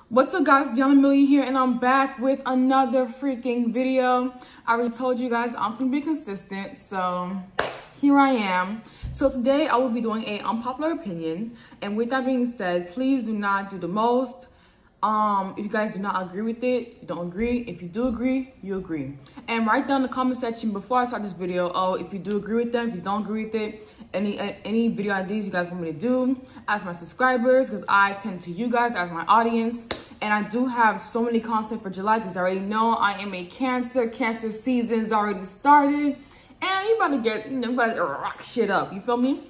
What's up, guys? It's therealyanaamalia here, and I'm back with another freaking video. I already told you guys I'm gonna be consistent, so here I am. So today I will be doing a unpopular opinion, and with that being said, please do not do the most. If you guys do not agree with it, you don't agree. If you do agree, you agree. And write down in the comment section before I start this video, if you do agree with them, if you don't agree with it, any video ideas you guys want me to do as my subscribers, because I tend to you guys as my audience. And I do have so many content for July, because I already know I am a Cancer season's already started, and you about to get, you about to rock shit up, you feel me?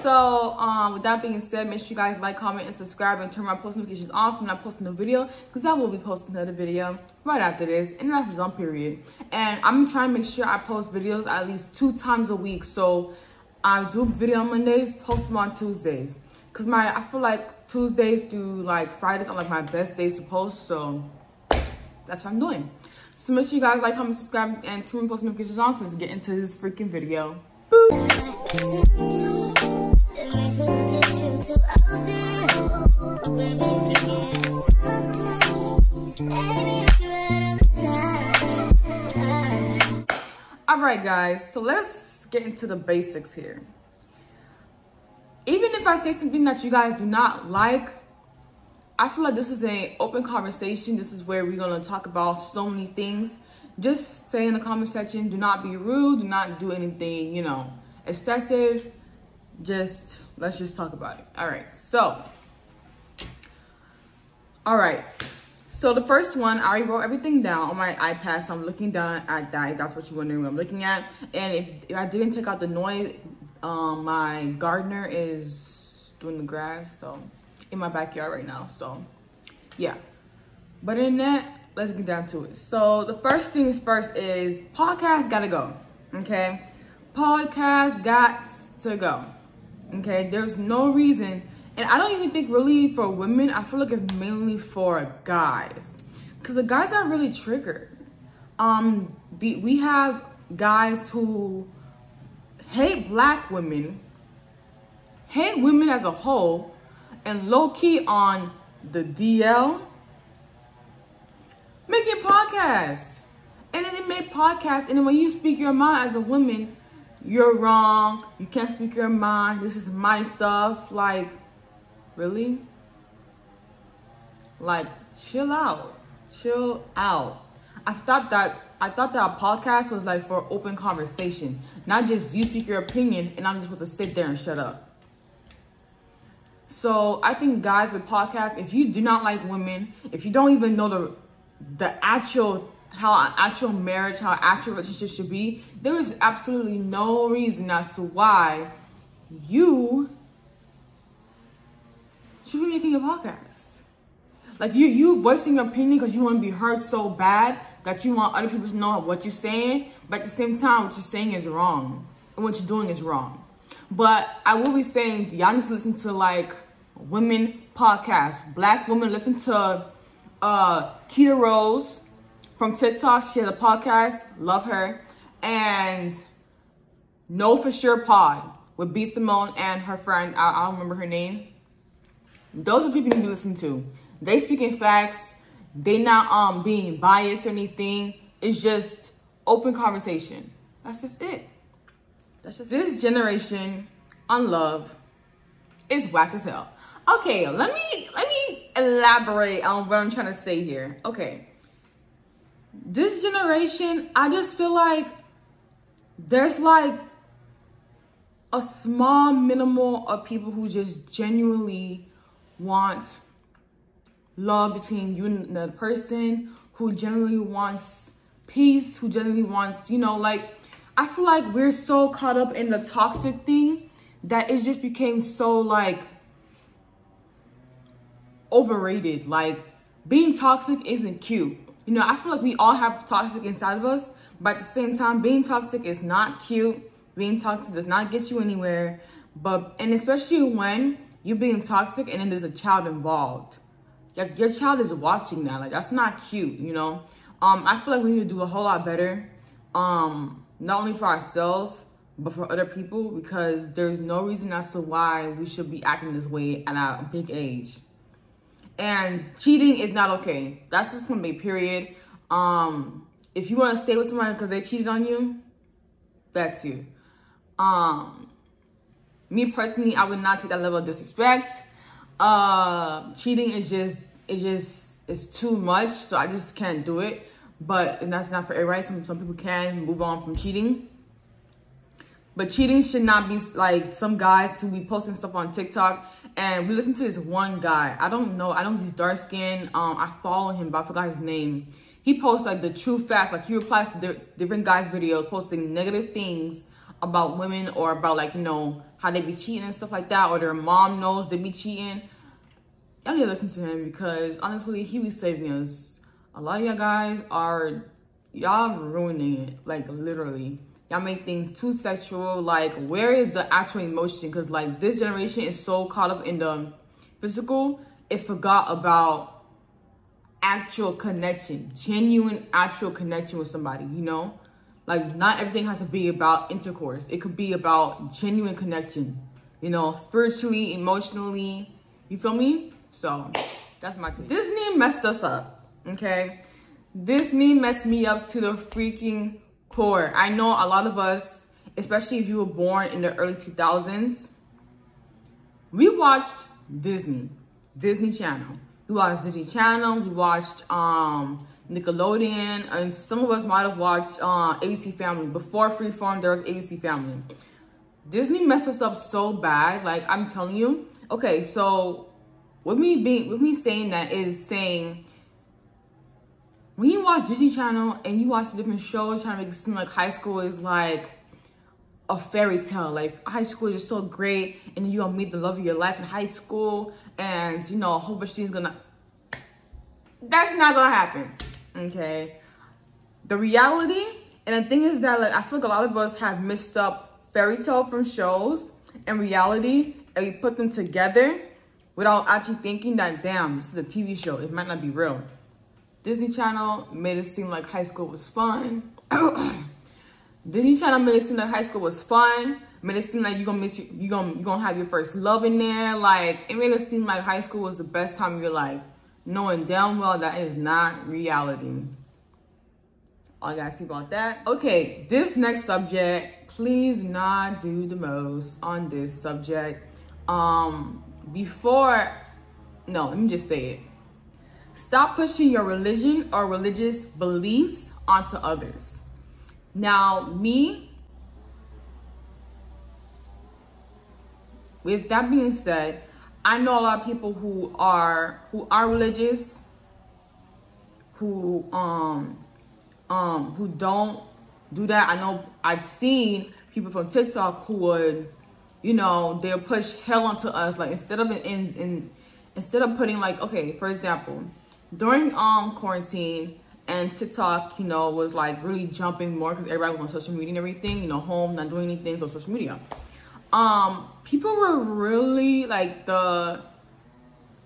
So with that being said, make sure you guys like, comment, and subscribe, and turn my post notifications on when I post a new video, because I will be posting another video right after this, and that's just on period. And I'm trying to make sure I post videos at least 2 times a week. So I do video on Mondays, post them on Tuesdays, because I feel like Tuesdays through like Fridays are like my best days to post. So that's what I'm doing. So make sure you guys like, comment, subscribe, and turn my post notifications on. So let's get into this freaking video. Alright guys, so let's get into the basics here. Even if I say something that you guys do not like, I feel like this is an open conversation. This is where we're going to talk about so many things. Just say in the comment section, do not be rude, do not do anything, excessive. Let's just talk about it. All right, so the first one, I already wrote everything down on my iPad, so I'm looking down at that, if that's what you're wondering what I'm looking at. And if I didn't take out the noise, my gardener is doing the grass, so in my backyard right now, so yeah. But in that, let's get down to it. So the first things first is podcast gotta go, okay? Podcast got to go, okay? There's no reason, and I don't even think really for women, I feel like it's mainly for guys, because the guys are really triggered. We have guys who hate black women, hate women as a whole, and low-key on the DL, making podcasts. And then they make podcasts, and then when you speak your mind as a woman, you're wrong, you can't speak your mind, this is my stuff. Like, really? Like, chill out. I thought that a podcast was like for open conversation, not just you speak your opinion and I'm just supposed to sit there and shut up. So I think guys with podcasts, if you do not like women, if you don't even know how an actual marriage, how an actual relationship should be, there is absolutely no reason as to why you should be making a podcast. Like you voicing your opinion because you want to be heard so bad that you want other people to know what you're saying, but at the same time, what you're saying is wrong and what you're doing is wrong. But I will be saying, y'all need to listen to like women podcasts. Black women, listen to Keita Rose from TikTok. She has a podcast, love her. And Know For Sure Pod with B. Simone and her friend, I don't remember her name. Those are people you need to listen to. They speaking facts. They not being biased or anything. It's just open conversation. That's just it. This generation on love is whack as hell. Okay, let me elaborate on what I'm trying to say here. Okay. This generation, I just feel like there's like a small minimal of people who just genuinely want love between you and another person, who genuinely wants peace, who genuinely wants, like, I feel like we're so caught up in the toxic thing that it just became so like overrated. Like, being toxic isn't cute. I feel like we all have toxic inside of us, but at the same time, being toxic is not cute. Being toxic does not get you anywhere. And especially when you're being toxic and then there's a child involved. Like, your child is watching that. Like, that's not cute, I feel like we need to do a whole lot better. Not only for ourselves, but for other people, because there's no reason as to why we should be acting this way at a big age. And cheating is not okay. That's just point blank, period. If you want to stay with somebody because they cheated on you, that's you. Me personally, I would not take that level of disrespect. Cheating is it's too much, so I just can't do it. But that's not for everybody. Some people can move on from cheating. But cheating should not be like some guys who be posting stuff on TikTok. And we listen to this one guy. I don't know he's dark skinned. I follow him, but I forgot his name. He posts like the true facts. Like he replies to different guys' videos posting negative things about women or about like, you know, how they be cheating and stuff like that. Or their mom knows they be cheating. Y'all need to listen to him because honestly, he be saving us. A lot of y'all guys y'all ruining it. Like literally. Y'all make things too sexual. Like, where is the actual emotion? Because, like, this generation is so caught up in the physical, it forgot about actual connection. Genuine, actual connection with somebody, you know? Like, not everything has to be about intercourse. It could be about genuine connection, you know? Spiritually, emotionally. You feel me? So, that's my take. Disney messed us up, okay? Disney messed me up to the freaking core. I know a lot of us, especially if you were born in the early 2000s, we watched Disney Channel. We watched Disney Channel, we watched Nickelodeon, and some of us might have watched ABC Family. Before Freeform, there was ABC Family. Disney messed us up so bad, like I'm telling you. Okay, so with me saying that is saying, when you watch Disney Channel and you watch the different shows trying to make it seem like high school is like a fairy tale, like high school is just so great and you're gonna meet the love of your life in high school and you know a whole bunch of things that's not gonna happen, okay? The reality, and the thing is that like I feel like a lot of us have mixed up fairy tale from shows and reality, and we put them together without actually thinking that, damn, this is a TV show, it might not be real. Disney Channel made it seem like high school was fun. Disney Channel made it seem like high school was fun. Made it seem like you're gonna have your first love in there. Like, it made it seem like high school was the best time of your life, knowing damn well that is not reality. All I gotta say about that. Okay, this next subject, please not do the most on this subject. No, let me just say it. Stop pushing your religion or religious beliefs onto others. Now, me, with that being said, I know a lot of people who are religious, who don't do that. I know I've seen people from TikTok who would, you know, they'll push hell onto us. Like instead of putting like, okay, for example, during quarantine and TikTok, you know, was like really jumping more because everybody was on social media and everything, you know, home, not doing anything, so social media. People were really like I'm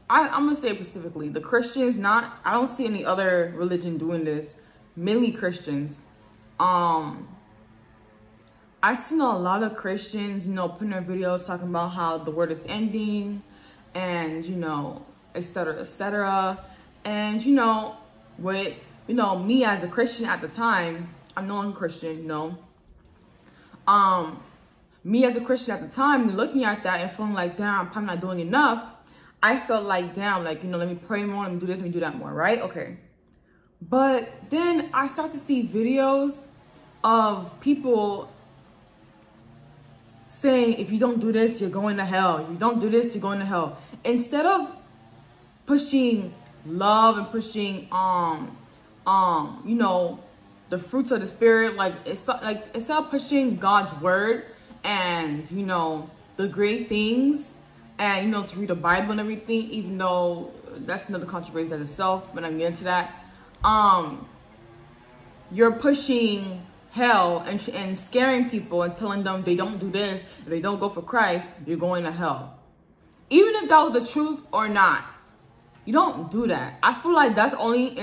gonna say specifically, the Christians, I don't see any other religion doing this, mainly Christians. I seen a lot of Christians, you know, putting their videos talking about how the world is ending and, you know, et cetera. And, you know, with, you know, me as a Christian at the time, I'm no longer Christian, you know. Me as a Christian at the time, looking at that and feeling like, damn, I'm probably not doing enough. I felt like, damn, like, you know, let me pray more, let me do this, let me do that more, right? Okay. But then I start to see videos of people saying, if you don't do this, you're going to hell. If you don't do this, you're going to hell. Instead of pushing love and pushing, you know, the fruits of the spirit, like, it's like, instead of pushing God's word and, you know, the great things and, you know, to read the Bible and everything, even though that's another controversy in itself, but I'm getting to that. You're pushing hell and scaring people and telling them they don't do this, if they don't go for Christ, you're going to hell. Even if that was the truth or not, you don't do that. I feel like that's only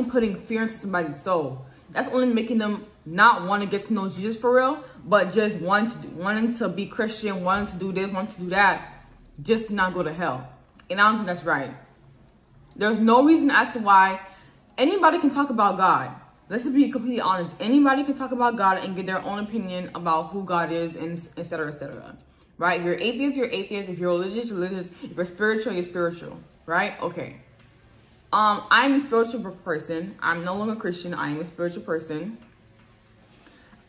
putting fear into somebody's soul. That's only making them not want to get to know Jesus for real, but just wanting to be Christian, wanting to do this, wanting to do that, just to not go to hell. And I don't think that's right. There's no reason as to why anybody can talk about God. Let's just be completely honest. Anybody can talk about God and get their own opinion about who God is, and et cetera, et cetera. Right? If you're atheist, you're atheist. If you're religious, you're religious. If you're spiritual, you're spiritual. Right? Okay. I'm a spiritual person. I'm no longer Christian. I am a spiritual person.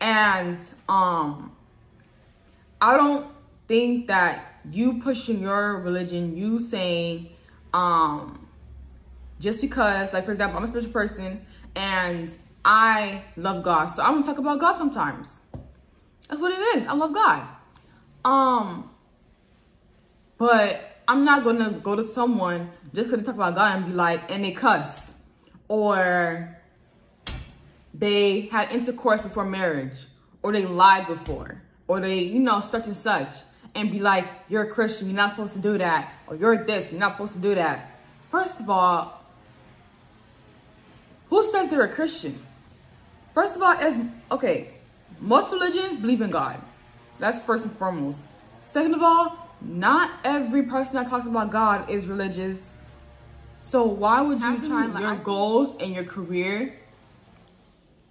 And I don't think that you pushing your religion, you saying, just because, like, for example, I'm a spiritual person and I love God, so I'm gonna talk about God sometimes. That's what it is. I love God. But I'm not gonna go to someone just because they talk about God and be like, and they cuss, or they had intercourse before marriage, or they lied before, or they, you know, such and such, and be like, you're a Christian, you're not supposed to do that, or you're this, you're not supposed to do that. First of all, who says they're a Christian? First of all, okay, most religions believe in God. That's first and foremost. Second of all, not every person that talks about God is religious. So why would you try your goals and your career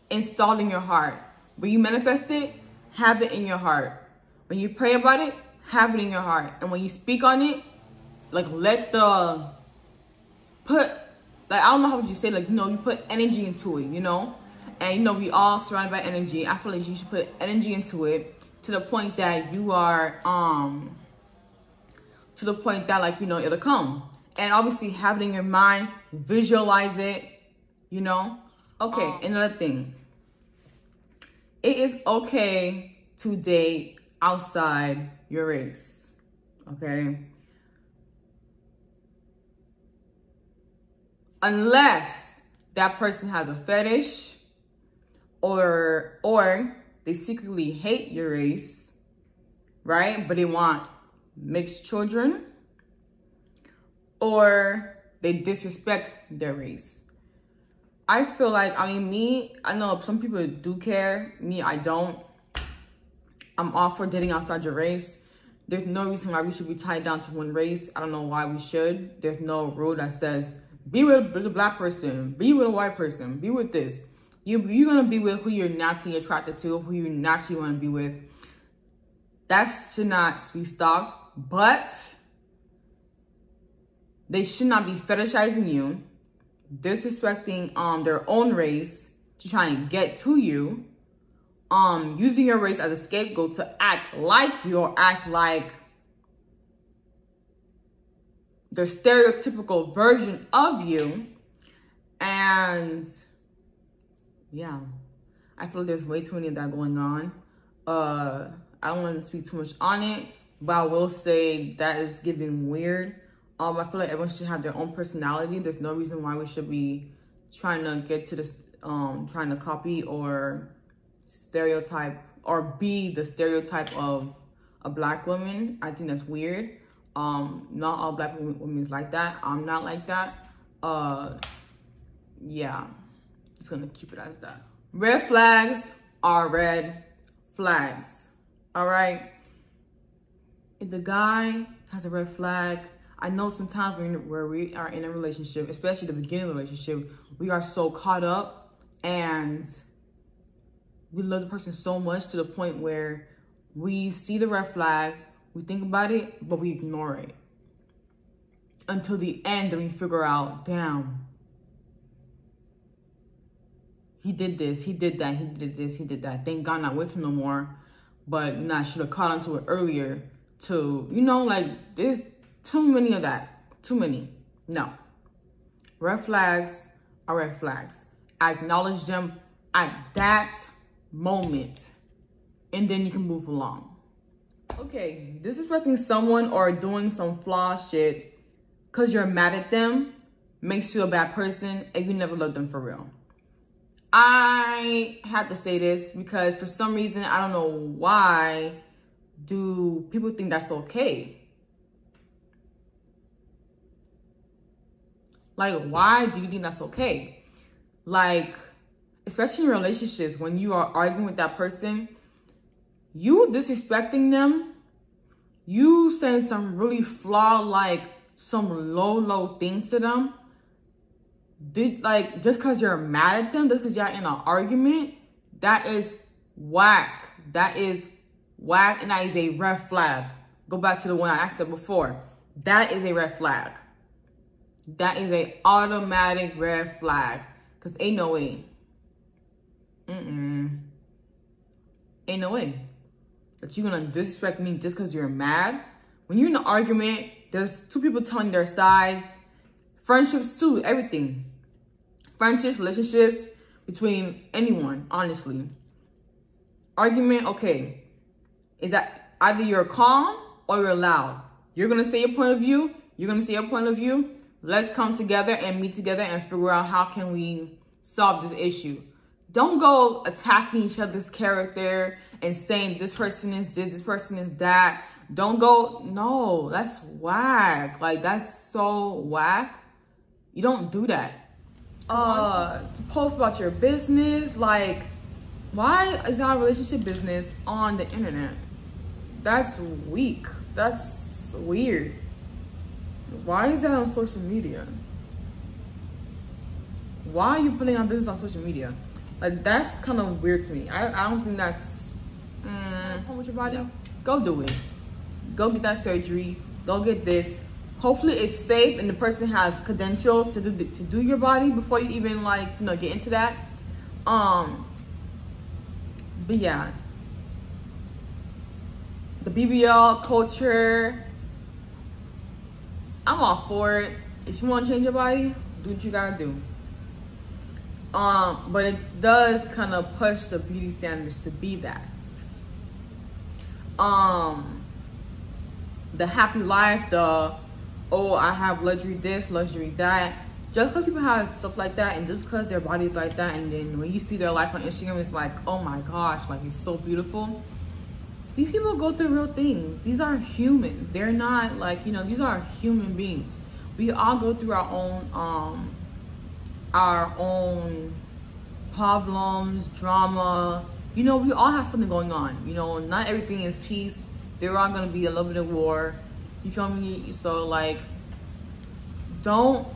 installed in your heart? When you manifest it, have it in your heart. When you pray about it, have it in your heart. And when you speak on it, like, I don't know how would you say, like, you know, you put energy into it, you know? And, you know, we all surrounded by energy. I feel like you should put energy into it to the point that you are, to the point that, like, you know, it'll come. And obviously have it in your mind, visualize it, you know? Okay, another thing. It is okay to date outside your race, okay? Unless that person has a fetish, or they secretly hate your race, right? But they want mixed children, or they disrespect their race. I feel like, I know some people do care. Me, I don't. I'm all for dating outside your race. There's no reason why we should be tied down to one race. I don't know why we should. There's no rule that says, be with a black person, be with a white person, be with this. You're going to be with who you're naturally attracted to, who you naturally want to be with. That should not be stopped, but they should not be fetishizing you, disrespecting their own race to try and get to you, using your race as a scapegoat to act like you, or act like the stereotypical version of you. And yeah, I feel like there's way too many of that going on. I don't want to speak too much on it, but I will say that is giving weird. I feel like everyone should have their own personality. There's no reason why we should be trying to get to this, trying to copy or stereotype or be the stereotype of a black woman. I think that's weird. Not all black women is like that. I'm not like that. Yeah, just gonna keep it as that. Red flags are red flags. All right. If the guy has a red flag, I know sometimes where we are in a relationship, especially the beginning of the relationship, we are so caught up and we love the person so much to the point where we see the red flag, we think about it, but we ignore it until the end, and we figure out, damn, he did this, he did that, he did this, he did that. Thank God I'm not with him no more. But I should have caught onto it earlier to, you know, like, there's too many of that. Too many. No. Red flags are red flags. I acknowledge them at that moment, and then you can move along. Okay, disrespecting someone or doing some flaw shit because you're mad at them makes you a bad person and you never loved them for real. I have to say this because for some reason, I don't know why do people think that's okay. Like, why do you think that's okay? Like, especially in relationships, when you are arguing with that person, you disrespecting them, you saying some really flawed, like some low things to them, like, just because you're mad at them, just because you're in an argument, that is whack. That is whack, and that is a red flag. Go back to the one I said before. That is a red flag. That is a automatic red flag. Because ain't no way. Ain't no way that you're going to disrespect me just because you're mad. When you're in an argument, there's two people telling their sides. Friendships too, everything. Friendships, relationships, between anyone, honestly. Argument, okay. Is that either you're calm or you're loud. You're going to say your point of view. You're going to say your point of view. Let's come together and meet together and figure out how can we solve this issue. Don't go attacking each other's character and saying this person is this person is that. Don't go, no, that's whack. Like, that's so whack. You don't do that. To post about your business, like, why is our relationship business on the internet? That's weak. That's weird. Why is that on social media? Why are you putting on business on social media? Like, that's kind of weird to me. I don't think that's with your body. Go do it. Go get that surgery. Go get this. Hopefully it's safe and the person has credentials to do your body before you even, like, you know, get into that. But yeah, the BBL culture, I'm all for it. If you want to change your body, do what you gotta do. But it does kind of push the beauty standards to be that. The happy life, the, oh, I have luxury this, luxury that. Just because people have stuff like that, and just because their body's like that, and then when you see their life on Instagram, it's like, oh my gosh, like, it's so beautiful. These people go through real things. These are humans. They're not, like, you know, these are human beings. We all go through our own problems, drama. You know, we all have something going on. You know, not everything is peace. There are going to be a little bit of war. You feel me? So, like, don't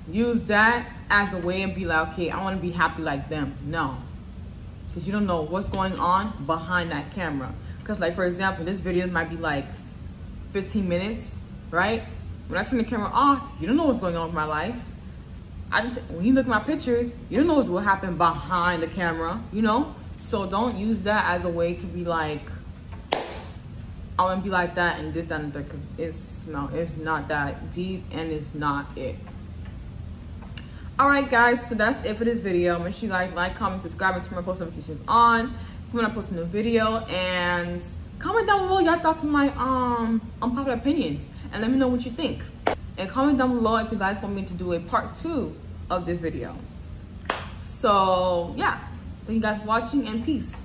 use that as a way and be like, okay, I want to be happy like them. No. Because you don't know what's going on behind that camera. Because, like, for example, this video might be like 15 minutes, right? When I turn the camera off, you don't know what's going on with my life. When you look at my pictures, you don't know what's what happened behind the camera, you know? So don't use that as a way to be like, I want to be like that and this, that, and that. It's not that deep, and it's not it. All right, guys, so that's it for this video. Make sure you guys like, comment, subscribe, and turn my post notifications on if you want to post a new video, and comment down below your thoughts on my unpopular opinions, and let me know what you think. And comment down below if you guys want me to do a part 2 of this video. So yeah, thank you guys for watching, and peace.